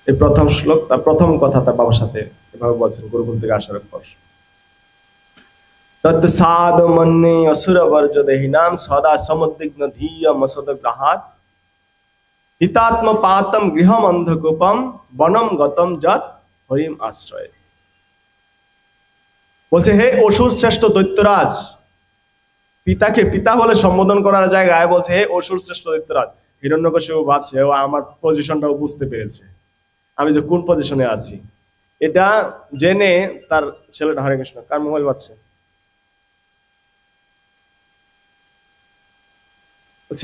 এই প্রথম শ্লোক, তার প্রথম কথা তার বাবার সাথে এভাবে বলছেন গুরুকুল থেকে আসার পর। তৎসাদ মন্যে অসুর বর্জ দেহিনাম সদা সমুদ্বিগ্ন ধীয় মসদ গ্রহাত হিতাত্ম পাতম গৃহম অন্ধকূপম বনম গতম যত হরিম আশ্রয়। বলছে হে অসুর শ্রেষ্ঠ দৈত্যরাজ, পিতাকে পিতা বলে সম্বোধন করার জায়গায় বলছে হে অসুর শ্রেষ্ঠ দৈত্যরাজ। হিরণ্যকশিপু ভাবছে ও আমার পজিশনটাও বুঝতে পেরেছে, আমি যে কোন পজিশনে আছি এটা জেনে তার ছেলেটা, হরে কৃষ্ণ, কার মোবাইল বাজছে?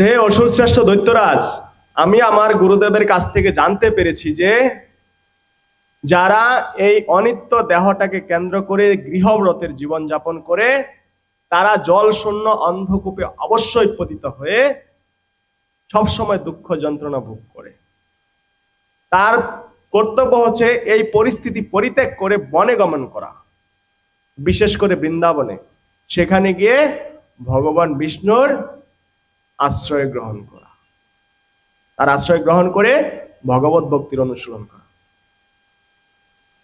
হে অসুর শ্রেষ্ঠ দৈত্যরাজ, আমি আমার গুরুদেবের কাছ থেকে জানতে পেরেছি যে যারা এই অনিত্য দেহটাকে কেন্দ্র করে গৃহব্রতের জীবন যাপন করে তারা জল শূন্য অন্ধকূপে অবশ্যই পতিত হয়ে সবসময় দুঃখ যন্ত্রণা ভোগ করে। তার কর্তব্য হচ্ছে এই পরিস্থিতি পরিত্যাগ করে বনে গমন করা, বিশেষ করে বৃন্দাবনে, সেখানে গিয়ে ভগবান বিষ্ণুর আশ্রয় গ্রহণ করা, তার আশ্রয় গ্রহণ করে ভগবত ভক্তির অনুসরণ করা।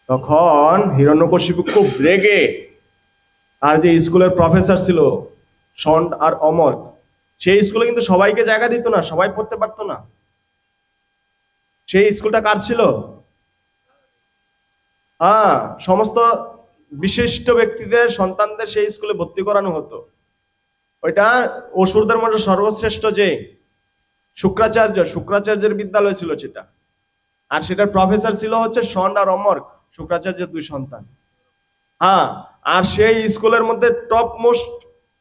তখন হিরণ্যকশিপু খুব রেগে, আর যে স্কুলের প্রফেসর ছিল ষণ্ড আর অমর, সেই স্কুলে কিন্তু সবাইকে জায়গা দিত না, সবাই পড়তে পারতো না। সেই স্কুলটা কার ছিল? হ্যাঁ, সমস্ত বিশিষ্ট ব্যক্তিদের সন্তানদের সেই স্কুলে ভর্তি করানো হতো। ওইটা অসুরদের মধ্যে সর্বশ্রেষ্ঠ যে শুক্রাচার্যের বিদ্যালয় ছিল সেটা, আর সেটার প্রফেসর ছিল হচ্ছে ষণ্ড আর অমর, শুক্রাচার্যের দুই সন্তান। হ্যাঁ, আর সেই স্কুলের মধ্যে টপ মোস্ট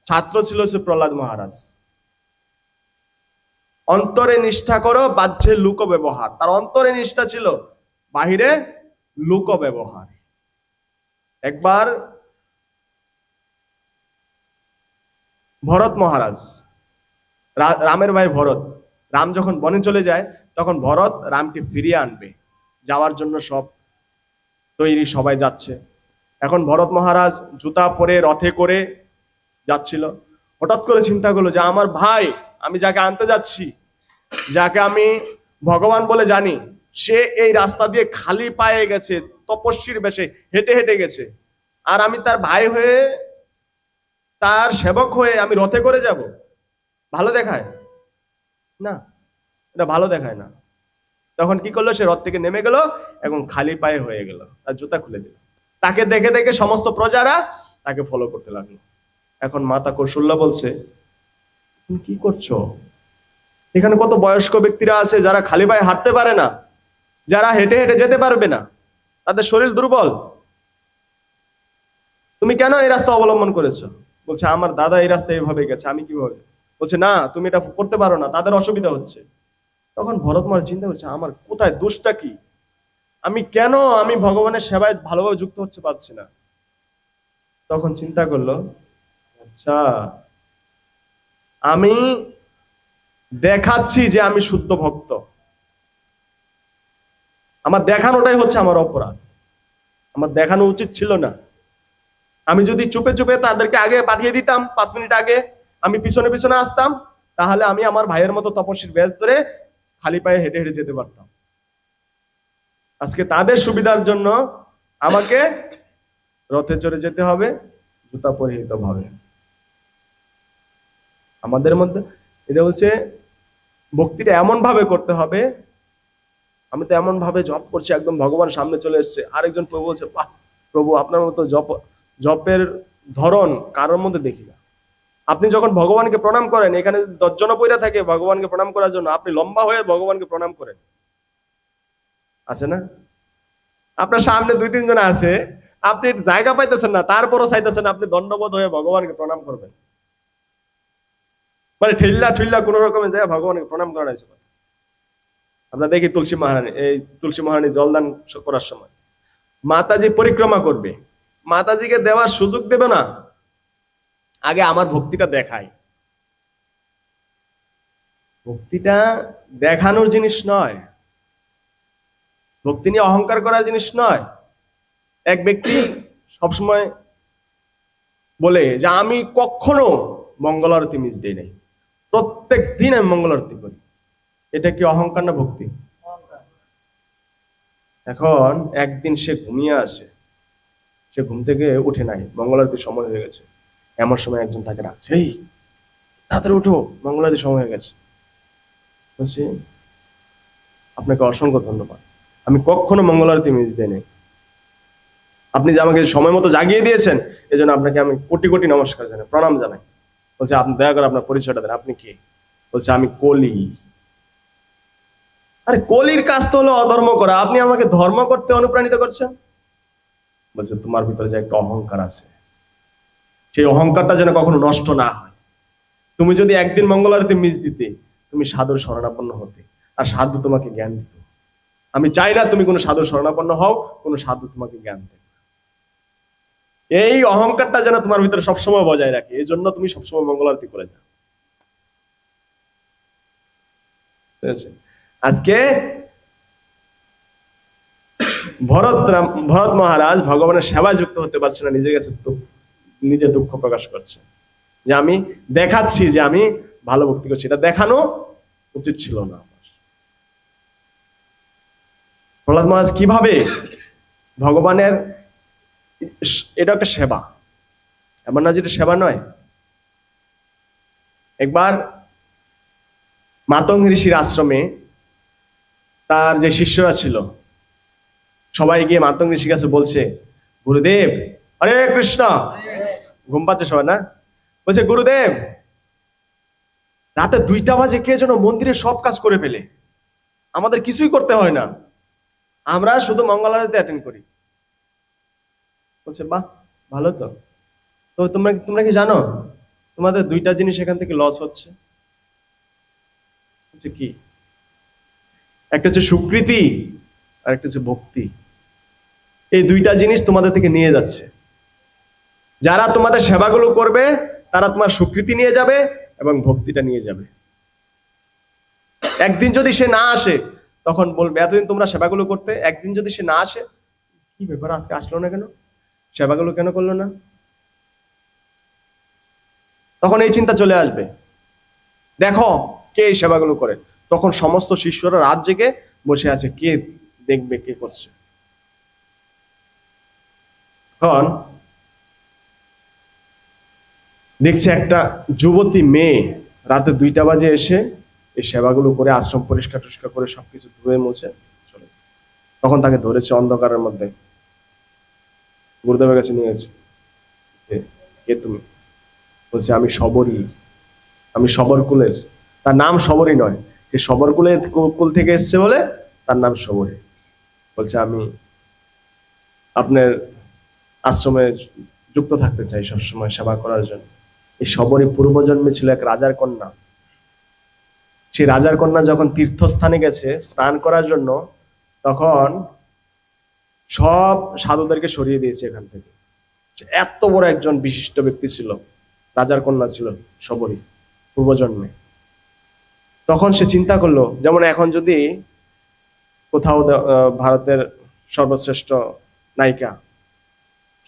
ছাত্র ছিল সে প্রহ্লাদ মহারাজ। অন্তরে নিষ্ঠা করো, বাহ্যে লুক ব্যবহার। তার অন্তরে নিষ্ঠা ছিল, বাহিরে লুক ব্যবহার। একবার ভরত মহারাজ, রামের ভাই ভরত, রাম যখন বনে চলে যায় তখন ভরত রামকে ফিরিয়ে আনবে, যাওয়ার জন্য সব তৈরি, সবাই যাচ্ছে। এখন ভরত মহারাজ জুতা পরে রথে করে যাচ্ছিল, হঠাৎ করে চিন্তা করলো যে আমার ভাই, আমি যাকে আনতে যাচ্ছি, যাকে আমি ভগবান বলে জানি, সে এই রাস্তা দিয়ে খালি পায়ে গেছে, তপস্বীর বেশে হেঁটে হেঁটে গেছে, আর আমি তার ভাই হয়ে, তার সেবক হয়ে আমি রথে করে যাব? ভালো দেখায় না, এটা ভালো দেখায় না। তখন কি করলো, সে রথ থেকে নেমে গেল এবং খালি পায়ে হয়ে গেল, তার জুতা খুলে দিল। তাকে দেখে দেখে সমস্ত প্রজারা তাকে ফলো করতে লাগলো। এখন মাতা কৌশল্যা বলছে, তুমি কি করছো? এখানে কত বয়স্ক ব্যক্তিরা আছে যারা খালি পায়ে হাঁটতে পারে না, যারা হেঁটে হেঁটে যেতে পারবে না, তাদের শরীর দুর্বল, তুমি কেন এই রাস্তা অবলম্বন করেছো? বলছে আমার দাদা এই রাস্তায় এইভাবে গেছে, আমি কিভাবে? বলছে না, তুমি এটা করতে পারো না, তাদের অসুবিধা হচ্ছে। তখন ভরত মহারাজ চিন্তা করছে, আমার কোথায় দোষটা কি? আমি ভগবানের সেবায় ভালোভাবে যুক্ত হতে পারছি না। তখন চিন্তা করলো, আচ্ছা, আমি দেখাচ্ছি যে আমি শুদ্ধ ভক্ত, আমার দেখানোটাই হচ্ছে আমার অপরাধ, আমার দেখানো উচিত ছিল না। আমি যদি চুপে চুপে তাদেরকে আগে পাঠিয়ে দিতাম, 5 মিনিট আগে আমি পিছনে পিছনে আসতাম, তাহলে আমি আমার ভাইয়ের মতো তপস্বীর বেশ ধরে খালি পায়ে হেঁটে হেঁটে যেতে পারতাম। আজকে তাদের সুবিধার জন্য আমাকে রথে চড়ে যেতে হবে, জুতা পরিহিত ভাবে। আমাদের মধ্যে এটা হচ্ছে ভক্তিটা এমন ভাবে করতে হবে, আমি তো এমন ভাবে জপ করছি, একদম ভগবান সামনে চলে এসছে, আরেকজন প্রভু বলছে, বাহ প্রভু, আপনার মতো জপের ধরন কারোর মধ্যে দেখি না। আপনি যখন ভগবানকে প্রণাম করেন, এখানে 10 জন পয়রা থাকে ভগবানকে প্রণাম করার জন্য, আপনি লম্বা হয়ে ভগবানকে প্রণাম করেন, আছে না? আপনার সামনে 2-3 জন আছে, আপনি জায়গা পাইতেছেন না, তারপরও চাইতেছেন আপনি দণ্ডবোধ হয়ে ভগবানকে প্রণাম করবেন, মানে ঠেল্লা কোন রকমের জায়গা ভগবানকে প্রণাম করা হয়েছে। আমরা দেখি তুলসী মহারানী জলদান করার সময় মাতাজি পরিক্রমা করবে, মাতাজিকে দেওয়ার সুযোগ দেবে না, আগে আমার ভক্তিটা দেখায়। ভক্তিটা দেখানোর জিনিস নয়, ভক্তি নিয়ে অহংকার করার জিনিস নয়। এক ব্যক্তি সবসময় বলে যে আমি কখনো মঙ্গল আরতি মিস দিই নাই, প্রত্যেক দিন আমি মঙ্গল আরতি করি। এটা কি অহংকার না ভক্তি? এখন একদিন সে ঘুমিয়ে আসে, সে ঘুম থেকে উঠে নাই, মঙ্গল আরতির সময় হয়ে গেছে। এমন সময় একজন তাকে ডাকছে, এই তাড়াতাড়ি উঠো, মঙ্গল আরতির সময় হয়ে গেছে। বলছি, আপনাকে অসংখ্য ধন্যবাদ, আমি কখনো মঙ্গল আরতি মিস দিই নাই। আপনি যে আমাকে সময় মতো জাগিয়ে দিয়েছেন, এই জন্য আপনাকে আমি কোটি কোটি নমস্কার জানাই, প্রণাম জানাই। বলছে, আপনি দয়া করে আপনার পরিচয়টা দেন, আপনি কে? বলছে, আমি কলি। আরে কলির কাজ তো হলো অধর্ম করা, আপনি আমাকে ধর্ম করতে অনুপ্রাণিত করছেন? বলছে, তোমার ভিতরে যে একটা অহংকার আছে, সেই অহংকারটা যেন কখনো নষ্ট না হয়। তুমি যদি একদিন মঙ্গল আরতি মিস দিতে, তুমি সাধুর শরণাপন্ন হতে, আর সাধু তোমাকে জ্ঞান দিত। আমি চাই না তুমি কোনো সাধুর শরণাপন্ন হও, কোনো সাধু তোমাকে জ্ঞান দেয়। এই অহংকারটা যেন তোমার ভিতরে সবসময় বজায় রাখে, এই জন্য তুমি সবসময় মঙ্গল আরতি করে যাও। ঠিক আছে? আজকে ভরত মহারাজ ভগবানের সেবায় যুক্ত হতে পারছে না, নিজের কাছে নিজে দুঃখ প্রকাশ করছে যে আমি দেখাচ্ছি যে আমি ভালো ভক্তি করছি, এটা দেখানো উচিত ছিল না। প্রহ্লাদ মহারাজ কিভাবে ভগবানের, এটা একটা সেবা, এমন না যেটা সেবা নয়। একবার মাতঙ্গ ঋষির আশ্রমে তার যে শিষ্যরা ছিল, সবাই গিয়ে মাতঙ্গ ঋষির কাছে বলছে, গুরুদেব, হরে কৃষ্ণ, ঘুম পাচ্ছে সবাই না? বলছে, গুরুদেব, রাতে 2টা বাজে কে যেন মন্দিরে সব কাজ করে ফেলে, আমাদের কিছুই করতে হয় না, আমরা শুধু মঙ্গল আরতি অ্যাটেন্ড করি। বলছে, বাহ, ভালো তো। তো তোমরা কি জানো তোমাদের 2টা জিনিস এখান থেকে লস হচ্ছে? বলছে, কি? একটা হচ্ছে স্বীকৃতি, আর একটা হচ্ছে ভক্তি। এই 2টা জিনিস তোমাদের থেকে নিয়ে যাচ্ছে। যারা তোমাদের সেবাগুলো করবে তারা তোমার স্বীকৃতি নিয়ে যাবে এবং ভক্তিটা নিয়ে যাবে। একদিন যদি সে না আসে, তখন বলবে, এতদিন তোমরা সেবাগুলো করতে, একদিন যদি সে না আসে, কি ব্যাপার, আজকে আসলো না কেন, সেবাগুলো কেন করলো না? তখন এই চিন্তা চলে আসবে, দেখো কে এই সেবাগুলো করে। তখন সমস্ত শিষ্যরা রাত জেগে বসে আছে, কে দেখবে কে করছে। এখন দেখছে একটা যুবতী মেয়ে রাতে 2টা বাজে এসে এই সেবাগুলো করে, আশ্রম পরিষ্কার টরিষ্কার করে সবকিছু ধুয়ে মুছে চলে। তখন তাকে ধরেছে অন্ধকারের মধ্যে, গুরুদেবের কাছে নিয়ে গেছে। কে তুমি? বলছে, আমি শবরী, আমি শবর কুলের। তার নাম শবরী নয়, সে শবর কুল থেকে এসছে বলে তার নাম শবরী। বলছে, আমি আপনার আশ্রমে যুক্ত থাকতে চাই, সবসময় সেবা করার জন্য। এই শবরী পূর্বজন্মে ছিল এক রাজার কন্যা। সেই রাজার কন্যা যখন তীর্থস্থানে গেছে স্নান করার জন্য, তখন সব সাধুদেরকে সরিয়ে দিয়েছে এখান থেকে। এত বড় একজন বিশিষ্ট ব্যক্তি ছিল, রাজার কন্যা ছিল শবরী পূর্বজন্মে। তখন সে চিন্তা করলো, যেমন এখন যদি কোথাও ভারতের সর্বশ্রেষ্ঠ নায়িকা,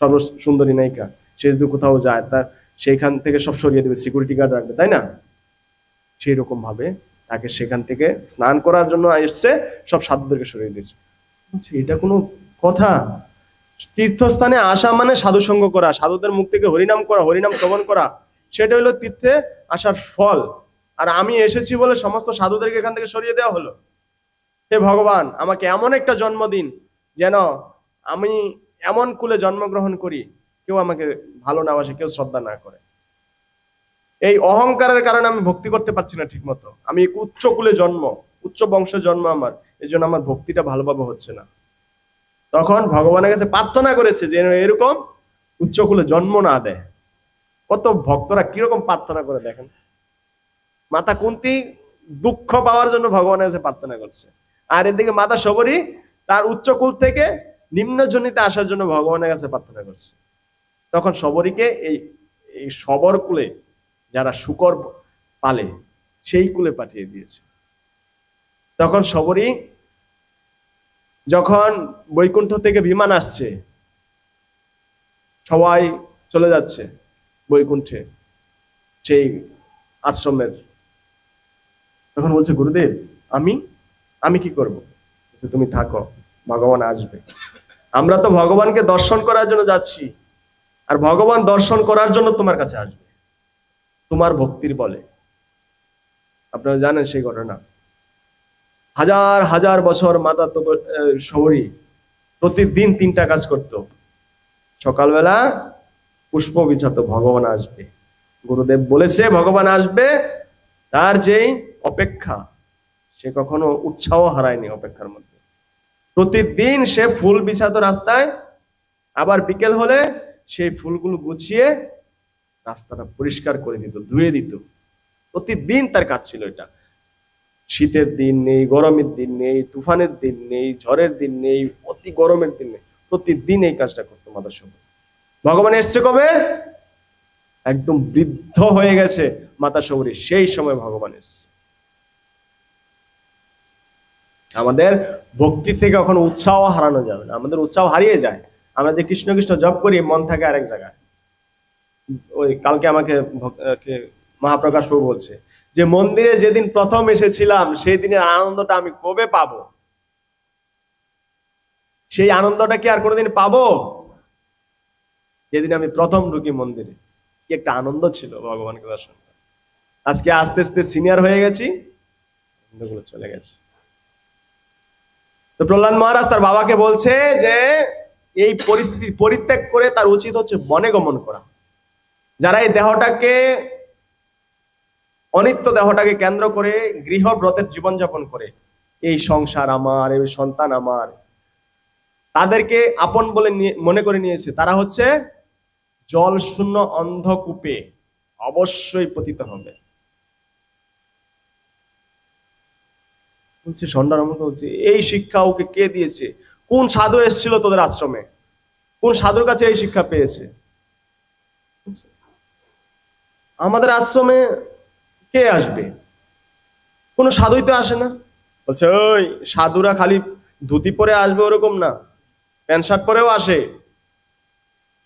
সর্বসুন্দরী নায়িকা, সে যদি কোথাও যায়, তার সেইখান থেকে সব সরিয়ে দেবে, সিকিউরিটি গার্ড রাখবে, তাই না? সেই রকম ভাবে তাকে সেখান থেকে স্নান করার জন্য এসছে, সব সাধুদেরকে সরিয়ে দিয়েছে। এটা কোনো কথা? তীর্থস্থানে আসা মানে সাধু সঙ্গ করা, সাধুদের মুখ থেকে হরিনাম করা, হরিনাম শ্রবণ করা, সেটা হলো তীর্থে আসার ফল। আর আমি এসেছি বলে সমস্ত সাধুদেরকে এখান থেকে সরিয়ে দেওয়া হলো। হে ভগবান, আমাকে এমন একটা জন্ম দিন যেন আমি এমন কুলে জন্মগ্রহণ করি, কেউ আমাকে ভালো না বাসে, কেউ শ্রদ্ধা না করে। এই অহংকারের কারণে আমি ভক্তি করতে পারছি না ঠিক মতো। আমি উচ্চ কুলে জন্ম, উচ্চ বংশের জন্ম আমার, এই জন্য আমার ভক্তিটা ভালোভাবে হচ্ছে না। তখন ভগবানের কাছে প্রার্থনা করেছে যেন এরকম উচ্চ কুলে জন্ম না দেয়। কত ভক্তরা কিরকম প্রার্থনা করে দেখেন। মাতা কুন্তী দুঃখ পাওয়ার জন্য ভগবানের কাছে প্রার্থনা করছে, আর এদিকে মাতা শবরী তার উচ্চ কুল থেকে নিম্ন জনিতে আসার জন্য ভগবানের কাছে প্রার্থনা করছে। তখন শবরীকে এই শবর কুলে যারা শুকর পালে সেই কুলে পাঠিয়ে দিয়েছে। তখন শবরী যখন বৈকুণ্ঠ থেকে বিমান আসছে, সবাই চলে যাচ্ছে বৈকুণ্ঠে সেই আশ্রমের, তখন বলছে, গুরুদেব, আমি কি করব? তুমি থাকো, ভগবান আসবে। আমরা তো ভগবানকে দর্শন করার জন্য যাচ্ছি, আর ভগবান দর্শন করার জন্য তোমার কাছে আসবে তোমার ভক্তির বলে। আপনারা জানেন সেই ঘটনা। হাজার হাজার বছর মাতা শৌরী প্রতিদিন 3টা কাজ করত। সকালবেলা পুষ্প বিছাতো, ভগবান আসবে। গুরুদেব বলেছে ভগবান আসবে, তার যেই অপেক্ষা, সে কখনো উৎসাহ হারায়নি অপেক্ষার মধ্যে। প্রতিদিন সে ফুল বিছাতো রাস্তায়, আবার বিকেল হলে সেই ফুলগুলো গুছিয়ে রাস্তাটা পরিষ্কার করে দিত, ধুয়ে দিত। প্রতিদিন তার কাজ ছিল এটা। শীতের দিন নেই, গরমের দিন নেই, তুফানের দিন নেই, ঝড়ের দিন নেই, অতি গরমের দিন নেই, প্রতিদিন এই কাজটা করতো মাতা শৌরী। ভগবান এসছে কবে? একদম বৃদ্ধ হয়ে গেছে মাতা শৌরী, সেই সময় ভগবান এসছে। আমাদের ভক্তি থেকে কখনো উৎসাহ হারানো যাবে না। আমাদের উৎসাহ হারিয়ে যায়, আমরা যে কৃষ্ণ কৃষ্ণ জপ করি, মন থাকে আরেক জায়গায়। ওই কালকে আমাকে মহাপ্রকাশ প্রভু বলছে যে মন্দিরে যেদিন প্রথম এসেছিলাম সেই দিনের আনন্দটা আমি কবে পাবো? সেই আনন্দটা কি আর কোনোদিন পাবো? যেদিন আমি প্রথম ঢুকি মন্দিরে, কি একটা আনন্দ ছিল ভগবানকে দর্শন করা। আজকে আস্তে আস্তে সিনিয়র হয়ে গেছি, আনন্দগুলো চলে গেছে। তো প্রহ্লাদ মহারাজ তার বাবাকে বলছে যে এই পরিস্থিতি পরিত্যাগ করে তার উচিত হচ্ছে বনে গমন করা। যারা এই দেহটাকে, অনিত্য দেহটাকে কেন্দ্র করে গৃহব্রতের জীবনযাপন করে, এই সংসার আমার, এই সন্তান আমার, তাদেরকে আপন বলে মনে করে নিয়েছে, তারা হচ্ছে জল শূন্য অন্ধকূপে অবশ্যই পতিত হবে। বলছে সন্ন্যার আমাকে বলছে এই শিক্ষা ওকে কে দিয়েছে? কোন সাধু এসেছিল তোদের আশ্রমে? কোন সাধুর কাছে এই শিক্ষা পেয়েছে? আমাদের আশ্রমে কে আসবে? কোন সাধুই তো আসে না। বলছে ওই সাধুরা খালি ধুতি পরে আসবে ওরকম না, প্যান্ট শার্ট পরেও আসে।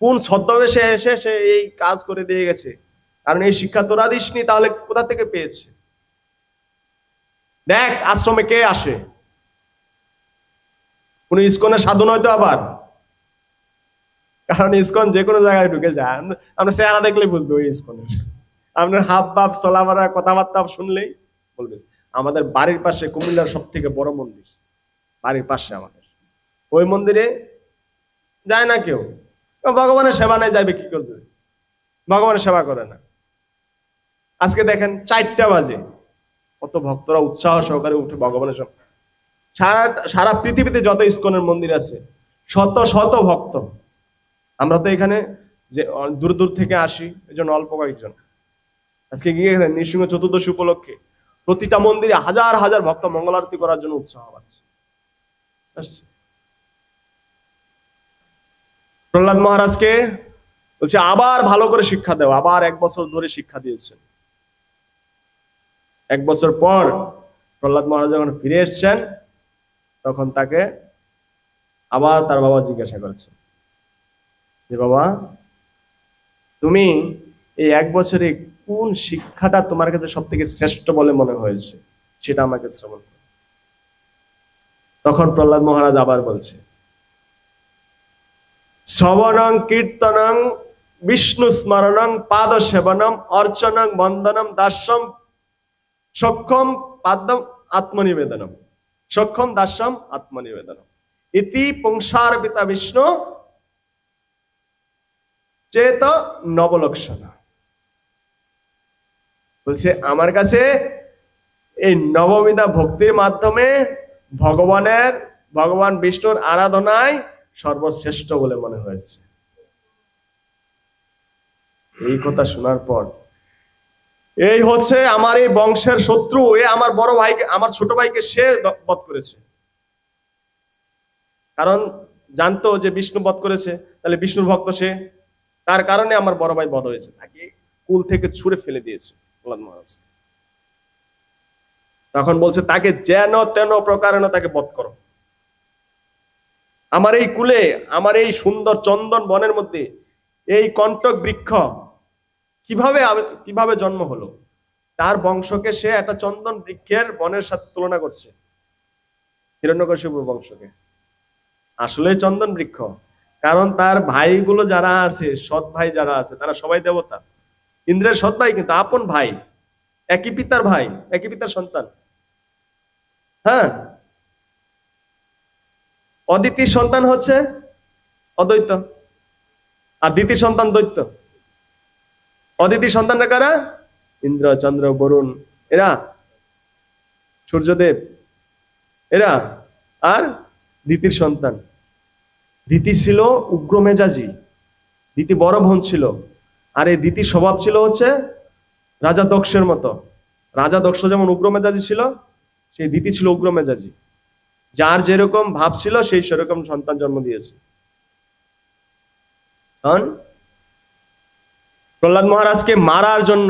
কোন ছদ্মবেশে এসে সে এই কাজ করে দিয়ে গেছে? কারণ এই শিক্ষা তোরা দিসনি, তাহলে কোথা থেকে পেয়েছে? দেখ আশ্রমে কে আসে, কোন ইস্কনের সাধু নয় তো আবার। কারণ ইস্কন যে কোনো জায়গায় ঢুকে যায়, আমরা চেহারা দেখলে বুঝবো ওই ইস্কনের। আপনার হাব ভাব চলাফেরা কথাবার্তা শুনলেই বলবে। আমাদের বাড়ির পাশে কুমিল্লার সব থেকে বড় মন্দির, বাড়ির পাশে আমাদের, ওই মন্দিরে যায় না কেউ। ভগবানের সেবা নেই, যাবে কি করছে? ভগবানের সেবা করে না। আজকে দেখেন 4টা বাজে, কত ভক্তরা উৎসাহ সহকারে উঠে ভগবানের সেবা। সারা পৃথিবীতে যত ইস্কনের মন্দির আছে, শত শত ভক্ত। আমরা তো এখানে যে দূর দূর থেকে আসি, এই জন্য অল্প কয়েকজন। আজকে গিয়ে নৃসিংহ চতুর্দশী উপলক্ষে প্রতিটা মন্দিরে হাজার হাজার ভক্ত মঙ্গল আরতি করার জন্য উৎসাহ পাচ্ছে। প্রহ্লাদ মহারাজকে বলছে আবার ভালো করে শিক্ষা দেও। আবার 1 বছর ধরে শিক্ষা দিয়েছেন। 1 বছর পর প্রহ্লাদ মহারাজ যখন ফিরে এসছেন, তখন তাকে আবার তার বাবা জিজ্ঞাসা করেছে যে বাবা, তুমি এই 1 বছরে কোন শিক্ষাটা তোমার কাছে সব থেকে শ্রেষ্ঠ বলে মনে হয়েছে, সেটা আমাকে শ্রবণ করো। তখন প্রহ্লাদ মহারাজ আবার বলছে শ্রবণং কীর্তনং বিষ্ণু স্মরণং পাদ সেবনম অর্চনং বন্দনম দাস্যম সক্ষম পাদ্যম আত্মনিবেদনম, সক্ষম দাস্যম আত্মনিবেদনম ইতি পুংসার পিতা বিষ্ণু চেত নবলক্ষণা। বলছে আমার কাছে এই নববিধা ভক্তির মাধ্যমে ভগবান বিষ্ণুর আরাধনায় সর্বশ্রেষ্ঠ বলে মনে হয়েছে। এই কথা শোনার পর, এই হচ্ছে আমার এই বংশের শত্রু, এ আমার বড় ভাইকে, আমার ছোট ভাইকে সে বধ করেছে। কারণ জানতো যে বিষ্ণু বধ করেছে, তাহলে বিষ্ণুর ভক্ত সে, তার কারণে আমার বড় ভাই বধ হয়েছে। তাকে কুল থেকে ছুঁড়ে ফেলে দিয়েছে প্রহ্লাদ মহারাজ। তখন বলছে তাকে যেন তেন প্রকারে তাকে বধ করো। আমার এই কুলে, আমার এই সুন্দর চন্দন বনের মধ্যে এই কণ্টক বৃক্ষ কিভাবে জন্ম হলো? তার বংশকে সে একটা চন্দন বৃক্ষের বনের সাথে তুলনা করছে, হিরণ্যকশিপুর বংশকে। আসলে চন্দন বৃক্ষ, কারণ তার ভাইগুলো যারা আছে, সৎ ভাই যারা আছে, তারা সবাই দেবতা। ইন্দ্রের সৎ ভাই কিন্তু আপন ভাই, একই পিতার ভাই, একই পিতার সন্তান। হ্যাঁ, অদিতির সন্তান হচ্ছে অদ্বৈত, আর দ্বিতীয় সন্তান দৈত্য। অদিতির সন্তানরা কারা? ইন্দ্র, চন্দ্র, বরুণ, এরা সূর্যদেব, এরা। আর দিতির সন্তান, দিতি ছিল উগ্র মেজাজি, দিতি বড় বোন ছিল। আর এই দিতির স্বভাব ছিল হচ্ছে রাজা দক্ষের মতো। রাজা দক্ষ যেমন উগ্র মেজাজি ছিল, সেই দিতি ছিল উগ্র মেজাজি। যার যেরকম ভাব ছিল সেই সেরকম সন্তান জন্ম দিয়েছে। কারণ প্রহ্লাদ মহারাজকে মারার জন্য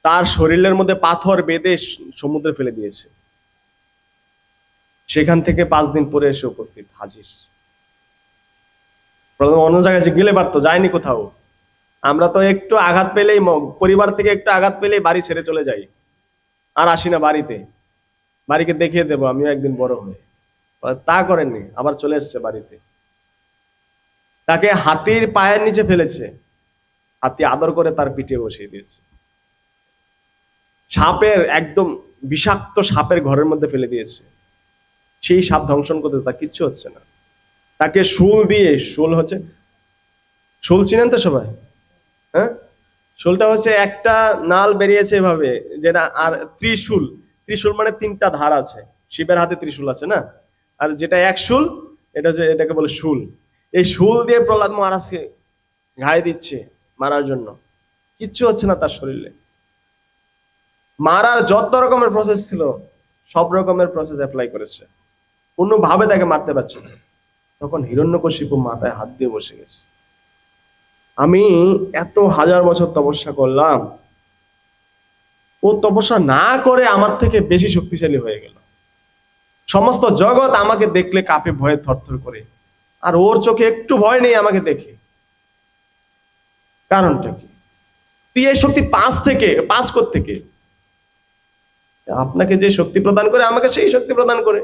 তার শরীরের মধ্যে পাথর বেঁধে সমুদ্রে ফেলে দিয়েছে। সেখান থেকে 5 দিন পরে এসে উপস্থিত হাজির। প্রথম অন্য জায়গায় গেলে পারতো, যায়নি কোথাও। আমরা তো একটু আঘাত পেলেই, পরিবার থেকে একটু আঘাত পেলেই বাড়ি ছেড়ে চলে যাই, আর আসি না বাড়িতে। বাড়িকে দেখিয়ে দেবো আমিও একদিন বড় হয়ে। তা করেননি, আবার চলে এসছে বাড়িতে। তাকে হাতির পায়ের নিচে ফেলেছে, হাতি আদর করে তার পিঠে বসিয়ে দিয়েছে। সাপের, একদম বিষাক্ত সাপের ঘরের মধ্যে ফেলে দিয়েছে। সেই সাপ ধ্বংসন করতে তার কিচ্ছু হচ্ছে না। তাকে শুল দিয়ে, শুল হচ্ছে, শুল চিনেন তো সবাই? হ্যাঁ, শুলটা হচ্ছে একটা নাল বেরিয়েছে এভাবে, যেটা, আর ত্রিশূল, ত্রিশূল মানে 3টা ধার আছে। শিবের হাতে ত্রিশূল আছে না, আর যেটা এক শুল, এটা যে, এটাকে বলে শুল। এই শুল দিয়ে প্রহ্লাদ মহারাজকে ঘায়ে দিচ্ছে মারার জন্য। কিচ্ছু হচ্ছে না তার শরীরে। মারার যত রকমের প্রসেস ছিল সব রকমের প্রসেস অ্যাপ্লাই করেছে, কোনোভাবে তাকে মারতে পারছে না। তখন হিরণ্যকশিপু মাথায় হাত দিয়ে বসে গেছে। আমি এত হাজার বছর তপস্যা করলাম, ও তপস্যা না করে আমার থেকে বেশি শক্তিশালী হয়ে গেল। সমস্ত জগৎ আমাকে দেখলে কাঁপে, ভয়ে থরথর করে, আর ওর চোখে একটু ভয় নেই আমাকে দেখে। কারণটা কি? তুই এই শক্তি পাস থেকে আপনাকে যে শক্তি প্রদান করে, আমাকে সেই শক্তি প্রদান করে।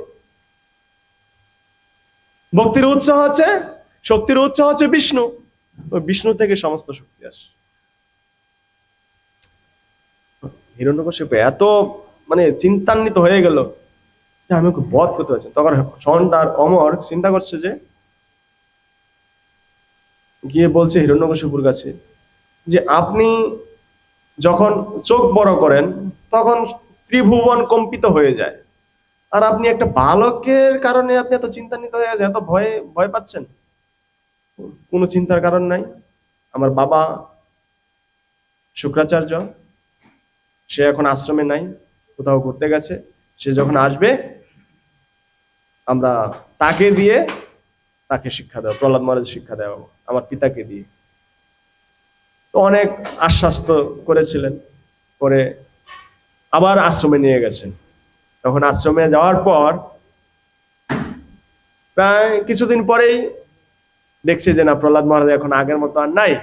ভক্তির উৎস হচ্ছে, শক্তির উৎস হচ্ছে বিষ্ণু। ওই বিষ্ণু থেকে সমস্ত শক্তি আসে। হিরণ্যকশিপু এত মানে চিন্তান্বিত হয়ে গেল যে আমি ওকে বধ করতে পারছি। তখন শন্ড আর অমর চিন্তা করছে, যে গিয়ে বলছে হিরণ্যকশিপুর কাছে যে আপনি যখন চোখ বড় করেন তখন ত্রিভুবন কম্পিত হয়ে যায়, আর আপনি একটা বালকের কারণে আপনি এত চিন্তান্বিত হয়ে গেছেন, এত ভয়ে ভয় পাচ্ছেন। কোনো চিন্তার কারণ নাই। আমার বাবা শুক্রাচার্য, সে এখন আশ্রমে নাই, কোথাও ঘুরতে গেছে। সে যখন আসবে আমরা তাকে দিয়ে তাকে শিক্ষা দেব, প্রহ্লাদ মহারাজ শিক্ষা দেব আমার পিতাকে দিয়ে। তো অনেক আশ্বাস্ত করেছিলেন, পরে আবার আশ্রমে নিয়ে গেছেন। তখন আশ্রমে যাওয়ার পর প্রায় কিছুদিন পরেই দেখছে যে না, প্রহ্লাদ মহারাজ এখন আগের মতো আর নাই,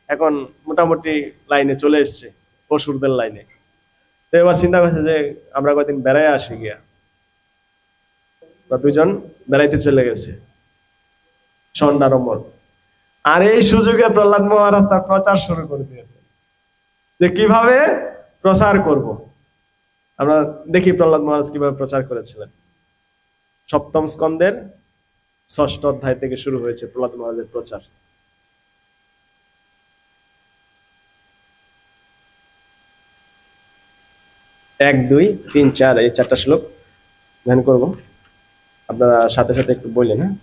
এখন মোটামুটি লাইনে চলে এসছে, অসুরদের লাইনে। তো এবার চিন্তা করছে যে আমরা কয়েকদিন বেড়ায় আসি গিয়া। দুজন বেড়াইতে চলে গেছে, সন্ধ্যার অমর। আর এই সুযোগে প্রহ্লাদ মহারাজ তার প্রচার শুরু করে দিয়েছে, যে কিভাবে প্রচার করব। আমরা দেখি প্রহ্লাদ মহারাজ কিভাবে প্রচার করেছিলেন। 7ম স্কন্ধের 6ষ্ঠ অধ্যায় থেকে শুরু হয়েছে প্রহ্লাদ মহারাজের প্রচার। এক, 2, 3, 4 এই 4টা শ্লোক ধ্যান করব। আপনারা সাথে সাথে একটু বললেন। হ্যাঁ,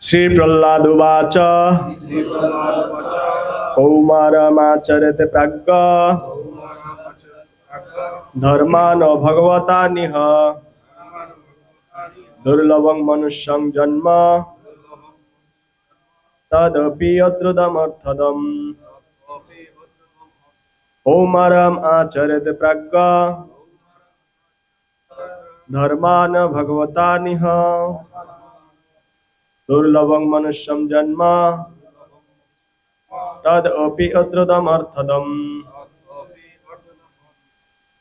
শ্রী প্রহ্লাদ উবাচ কৌমারমাচরতে প্রাজ্ঞ ধর্মান ভগবতা নিহ দুর্লভং মনুষ্যং জন্ম তদপি অদ্রুতমর্থদম। কৌমারম আচরতে প্রাজ্ঞ ধর্মান ভগবতা নিহ দুর্লভং মনুষ্যং জন্ম তদপি অদ্রুতমর্থদম।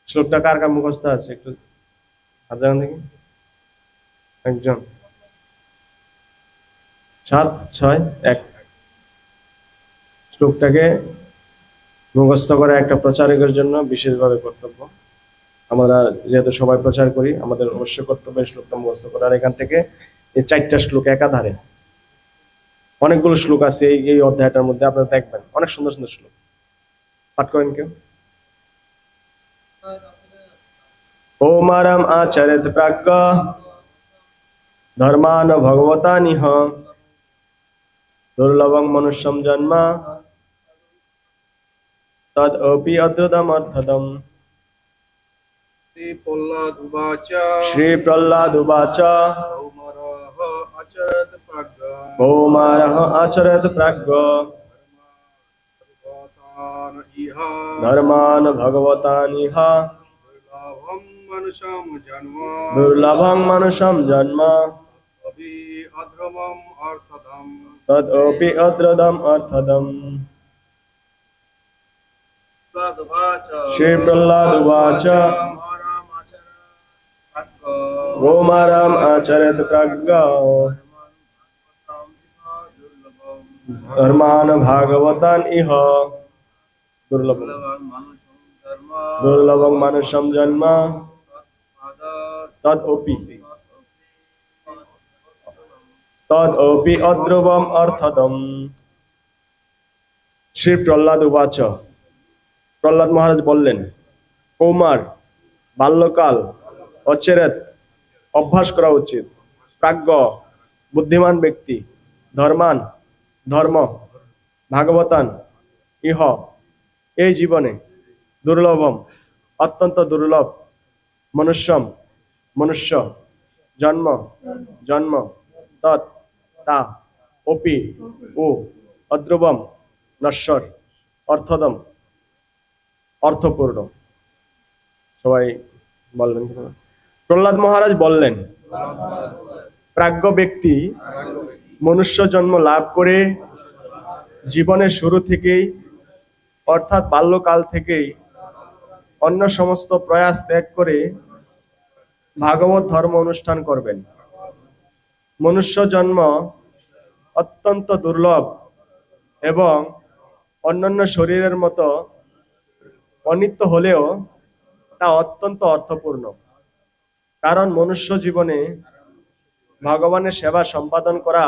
শ্লোকটা কার কার মুখস্থ আছে? একটু হাত জানান দেখি। একজন 7-6-1 শ্লোকটাকে মুখস্থ করা একটা প্রচারকের জন্য বিশেষভাবে কর্তব্য। আমরা যেহেতু সবাই প্রচার করি, আমাদের অবশ্যই কর্তব্য এই শ্লোকটা মুখস্থ করা। আর এখান থেকে এই 4টা শ্লোক একাধারে, অনেকগুলো শ্লোক আছে এই অধ্যায়টার মধ্যে, আপনারা দেখবেন অনেক সুন্দর সুন্দর শ্লোক। পাঠ করেন কেউ? কৌমারম আচরেত প্রাজ্ঞ ধর্মান ভগবতা নিহ দুর্লভং মনুষ্যম জন্ম তদ অপি অদ্রুতম অর্থদম। শ্রী প্রহ্লাদ উবাচ কৌমারঃ আচরেত প্রাজ্ঞ ধর্মান ভগবতানিহ দুর্লভং মনুষ্যম জন্ম তদপি অদ্রুতম অর্থদম। শ্রী প্রহ্লাদ উবাচ কৌমারম আচরেত প্রাজ্ঞ ধর্মান ভাগবতান ইহ দুর্লভং মনুষ্যম জন্ম তদপি অদ্রুতম অর্থদম। শ্রী প্রহ্লাদ উবাচ, প্রহ্লাদ মহারাজ বললেন, কৌমার বাল্যকাল, অচেরেত অভ্যাস করা উচিত, প্রাজ্ঞ বুদ্ধিমান ব্যক্তি, ধর্মান ধর্ম, ভাগবতান ইহ এই জীবনে, দুর্লভম অত্যন্ত দুর্লভ, মনুষ্যম মনুষ্য, জন্ম জন্ম, তৎ তা, অপি ও, অদ্রুবম নশ্বর, অর্থদম অর্থপূর্ণ। সবাই বললেন। প্রহ্লাদ মহারাজ বললেন, প্রাজ্ঞ ব্যক্তি মনুষ্য জন্ম লাভ করে জীবনের শুরু থেকেই অর্থাৎ বাল্যকাল থেকেই অন্য সমস্ত প্রয়াস ত্যাগ করে ভাগবত ধর্ম অনুষ্ঠান করবেন। মনুষ্য জন্ম অত্যন্ত দুর্লভ এবং অন্যান্য শরীরের মতো অনিত্য হলেও তা অত্যন্ত অর্থপূর্ণ, কারণ মনুষ্য জীবনে ভগবানের সেবা সম্পাদন করা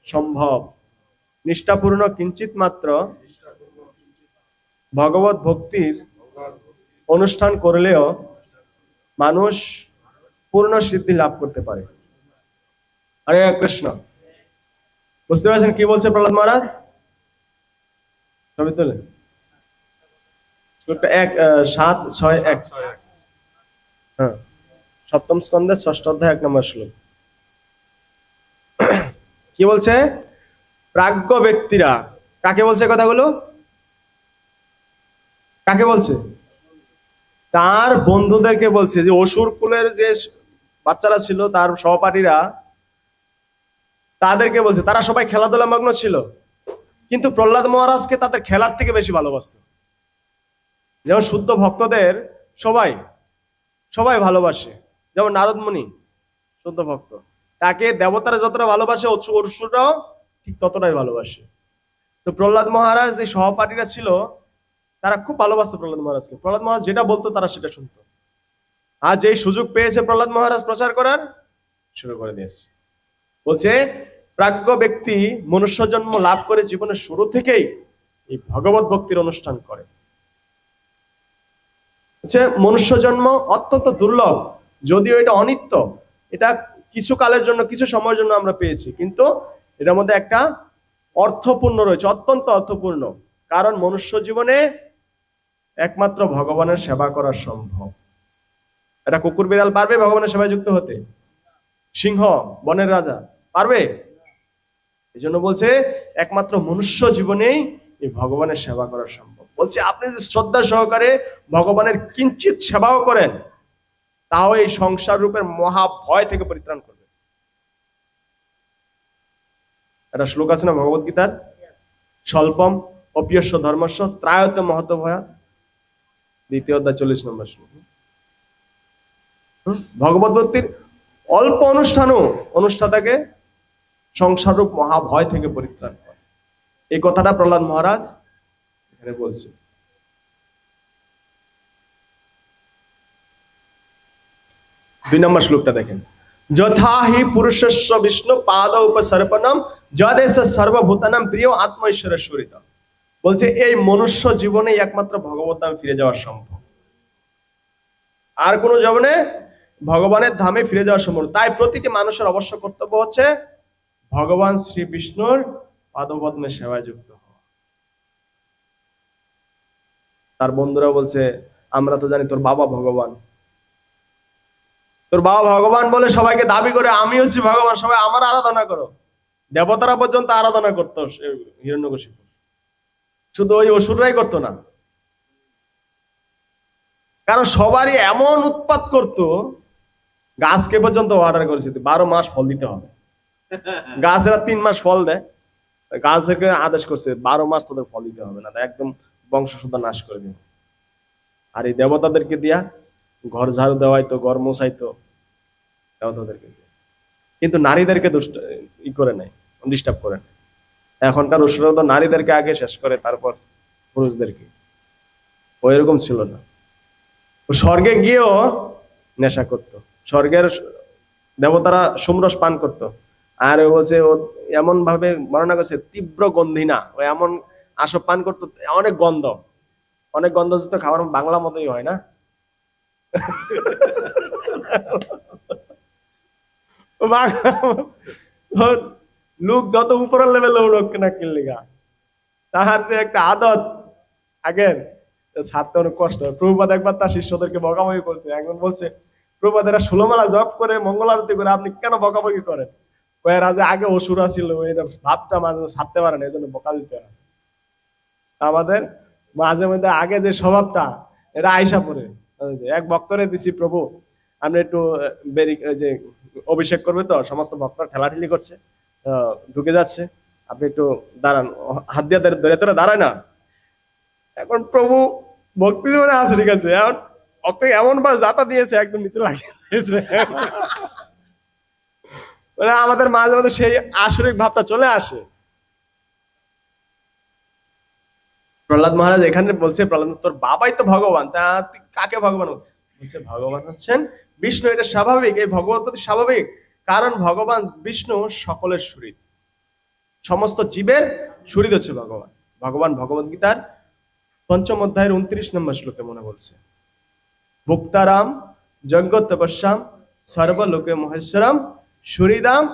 সম্ভব। নিষ্ঠাপূর্ণ কিঞ্চিত মাত্র ভগবত ভক্তির অনুষ্ঠান করলেও মানুষ পূর্ণ সিদ্ধি লাভ করতে পারে। হরে কৃষ্ণ। বুঝতে পারছেন কি বলছে প্রহ্লাদ মহারাজ? ছবি তোলে 7-6-1 হ্যাঁ, 7ম স্কন্ধের 6ষ্ঠ অধ্যায় 1 নম্বর শ্লোক। কি বলছে? প্রাজ্ঞ ব্যক্তিরা, কাকে বলছে কথাগুলো? কাকে বলছে? তার বন্ধুদেরকে বলছে, যে অসুর কুলের যে বাচ্চারা ছিল, তার সহপাঠীরা, তাদেরকে বলছে। তারা সবাই খেলাধুলা মগ্ন ছিল, কিন্তু প্রহ্লাদ মহারাজকে তাদের খেলার থেকে বেশি ভালোবাসত। যেমন শুদ্ধ ভক্তদের সবাই সবাই ভালোবাসে, যেমন নারদ মুনি শুদ্ধ ভক্ত, তাকে দেবতারা যতটা ভালোবাসে অসুররাও ঠিক ততটাই ভালোবাসে। তো প্রহ্লাদ মহারাজ যে সহপাঠীরা ছিল, তারা খুব ভালোবাসতো প্রহ্লাদ মহারাজকে। প্রহ্লাদ মহারাজ যেটা বলতো তারা সেটা শুনতো। আর যেই সুযোগ পেয়েছে প্রহ্লাদ মহারাজ প্রচার করার, শুরু করে দিয়েছে। বলছে, প্রাজ্ঞ ব্যক্তি মনুষ্য জন্ম লাভ করে জীবনের শুরু থেকেই এই ভগবত ভক্তির অনুষ্ঠান করে। মনুষ্য জন্ম অত্যন্ত দুর্লভ, যদিও এটা অনিত্য, এটা কিছু কালের জন্য, কিছু সময়ের জন্য আমরা পেয়েছি, কিন্তু এটার মধ্যে একটা অর্থপূর্ণ রয়েছে, অত্যন্ত অর্থপূর্ণ। কারণ মনুষ্য জীবনে একমাত্র ভগবানের সেবা করা সম্ভব। এটা কুকুর বিড়াল পারবে ভগবানের সেবায় যুক্ত হতে? সিংহ বনের রাজা পারবে? এই জন্য বলছে একমাত্র মনুষ্য জীবনেই এই ভগবানের সেবা করা সম্ভব। বলছে, আপনি যদি শ্রদ্ধা সহকারে ভগবানের কিঞ্চিত সেবাও করেন, তাও এই সংসার রূপের মহা ভয় থেকে পরিত্রাণ করবে। একটা শ্লোক আছে না ভগবত গীতার, স্বল্পম অপিয়স্য ধর্মস্য ত্রায়ত মহত ভয়া, 2য় অধ্যায় 40 নম্বর শ্লোক। ভগবত ভক্তির অল্প অনুষ্ঠানও অনুষ্ঠাতাকে সংসাররূপ মহাভয় থেকে পরিত্রাণ করে। এই কথাটা প্রহ্লাদ মহারাজ এখানে বলছে। 2 নম্বর শ্লোকটা দেখেন, যথা হি পুরুষস্য বিষ্ণু পাদ উপসর্পণম যদেশ সর্বভূতানাম প্রিয় আত্ম ঈশ্বরের সুরিত। বলছে এই মনুষ্য জীবনে একমাত্র ভগবত ধামে ফিরে যাওয়া সম্ভব, আর কোন জীবনে ভগবানের ধামে ফিরে যাওয়া সম্ভব। তাই প্রতিটি মানুষের অবশ্য কর্তব্য হচ্ছে ভগবান শ্রী বিষ্ণুর পাদপদ্মে সেবায় যুক্ত হওয়া। তার বন্ধুরা বলছে, আমরা তো জানি তোর বাবা ভগবান, তোর বাবা ভগবান বলে সবাইকে দাবি করে আমি হচ্ছি ভগবান, সবাই আমার আরাধনা করো। দেবতারা পর্যন্ত আরাধনা করতো হিরণ্যকশিপু, শুধু ওই অসুররাই করতো না। কারণ সবারই এমন উৎপাত করতো, গাছকে পর্যন্ত অর্ডার করেছে 12 মাস ফল দিতে হবে। গাছেরা 3 মাস ফল দেয়, গাছকে আদেশ করছে 12 মাস তোদের ফল দিতে হবে, না একদম বংশশুদ্ধা নাশ করে দিবে। আর এই দেবতাদেরকে দিয়া ঘর ঝাড়ু দেওয়াইতো, ঘর মোছাইতো দেবতাদেরকে দিয়া। কিন্তু নারীদেরকে করে নাই, ডিস্টার্ব করে নাই। এখনকার অসুররা তো নারীদেরকে আগে শেষ করে, তারপর পুরুষদেরকে। ওই রকম ছিল না। স্বর্গে গিয়েও নেশা করত, স্বর্গের দেবতারা সোমরস পান করত। আর বলছে ও এমন ভাবে বর্ণনা করছে, তীব্র গন্ধিনা, ও এমন আসব পান করতো, অনেক গন্ধ, অনেক গন্ধযুক্ত খাবার। বাংলা মতোই হয় না? লোক যত উপরের লেভেলে উঠুক না কিনলিগা, তাহার যে একটা আদত আগের ছাড়তে অনেক কষ্ট। প্রভুপাদ একবার তার শিষ্যদেরকে বকাবকি করছে। একজন বলছে, প্রভুপাদ এরা 16 মালা জপ করে মঙ্গল আরতি করে, আপনি কেন বকাবকি করেন? এরা যে আগে অসুরা ছিল, এটা ভাবটা মাঝে ছাড়তে পারে না, এই জন্য বকা দিতে হয়। আমাদের মাঝে মধ্যে আগে যে স্বভাবটা, এটা আইসা পড়ে। এক ভক্তরে দিছি, প্রভু আমরা একটু যে অভিষেক করবে, তো সমস্ত ভক্তরা ঠেলাঠেলি করছে, ঢুকে যাচ্ছে, আপনি একটু দাঁড়ান, হাত দিয়ে ধরে ধরে দাঁড়ায় না। এখন প্রভু ভক্তি জীবনে আছে, ঠিক আছে, এখন এমন ভাবে যাতা দিয়েছে একদম নিচে লাগিয়ে দিয়েছে। মানে আমাদের মাঝে মাঝে সেই আসরিক ভাবটা চলে আসে। প্রহ্লাদ মহারাজ এখানে বলছে, প্রহ্লাদ তোর বাবাই তো ভগবান, তা তুই কাকে ভগবান বলছে? ভগবান হচ্ছেন বিষ্ণু। এটা স্বাভাবিক, এই ভগবত প্রতি স্বাভাবিক, কারণ ভগবান বিষ্ণু সকলের শরীর, সমস্ত জীবের শরীর হচ্ছে ভগবান। ভগবান ভগবদ গীতার 5ম অধ্যায়ের 29 নম্বর শ্লোকে মনে বলছে, ভুক্তারাম যজ্ঞ তপস্যাম সর্বলোকে মহেশ্বরম সুহৃদাম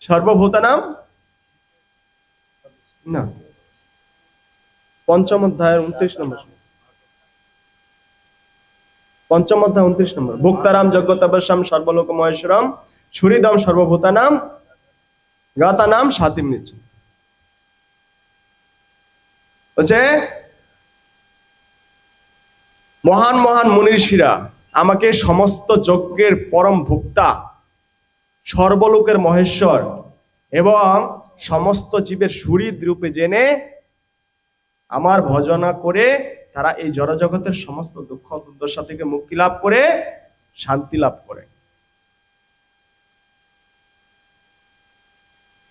সর্বভূতানাম, না 5ম অধ্যায়ের 29 নম্বর, 5ম অধ্যায় 29 নম্বর, ভুক্তারাম যজ্ঞ তপস্যাম সর্বলোক মহেশ্বরম সুহৃদাম সর্বভূতানাম গাতানাম শান্তিম নিচ্ছেন। বলছে মহান মহান মুনিঋষিরা আমাকে সমস্ত যজ্ঞের পরম ভোক্তা, সর্বলোকের মহেশ্বর এবং সমস্ত জীবের সুহৃদ রূপে জেনে আমার ভজনা করে তারা এই জড়জগতের সমস্ত দুঃখ দুর্দশা থেকে মুক্তি লাভ করে শান্তি লাভ করে।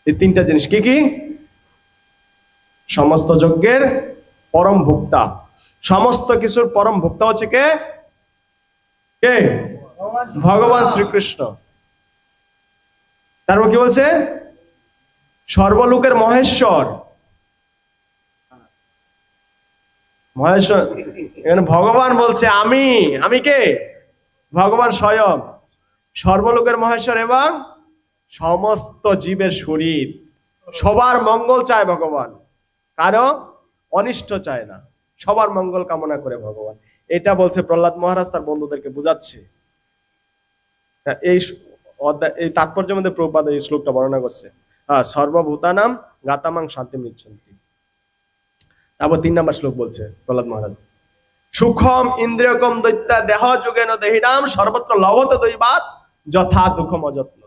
এই 3টা জিনিস কি কি? সমস্ত যজ্ঞের পরম ভোক্তা, সমস্ত কিছুর পরম ভোক্তা হচ্ছে কে? কে? ভগবান শ্রীকৃষ্ণ। তারপর কি বলছে? সর্বলোকের মহেশ্বর। মহেশ্বর এখানে ভগবান বলছে আমি কে? ভগবান স্বয়ং সর্বলোকের মহেশ্বর এবং সমস্ত জীবের শরীর। সবার মঙ্গল চায় ভগবান, কারো অনিষ্ট চায় না, সবার মঙ্গল কামনা করে ভগবান। এটা বলছে প্রহ্লাদ মহারাজ তার বন্ধুদেরকে বুঝাচ্ছে। এই তাৎপর্যের মধ্যে প্রভুপাদ এই শ্লোকটা বর্ণনা করছে, সর্বভূতানাম গাতামাং শান্তিম নিচ্ছন্তি। তারপর 3 নম্বর শ্লোক বলছে প্রহ্লাদ মহারাজ, সুখম ইন্দ্রিয়কম দৈত্যা দেহ যোগেন দেহিনাম সর্বত্র লভত দৈবাত যথা দুঃখম অযত্ন।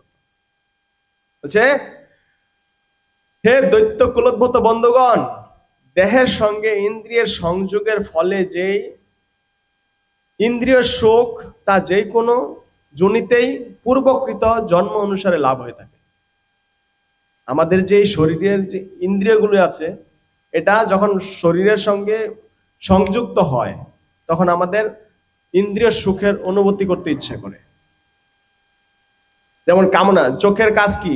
বলছে হে দৈত্য কুলোদ্ভূত বন্ধুগণ, দেহের সঙ্গে ইন্দ্রিয়ের সংযোগের ফলে যে ইন্দ্রিয় সুখ তা যে কোনো জনিতেই পূর্বকৃত জন্ম অনুসারে লাভ হয়ে থাকে। আমাদের যে শরীরের যে ইন্দ্রিয়গুলো আছে, এটা যখন শরীরের সঙ্গে সংযুক্ত হয় তখন আমাদের ইন্দ্রিয় সুখের অনুভূতি করতে ইচ্ছা করে। যেমন কামনা, চোখের কাজ কি?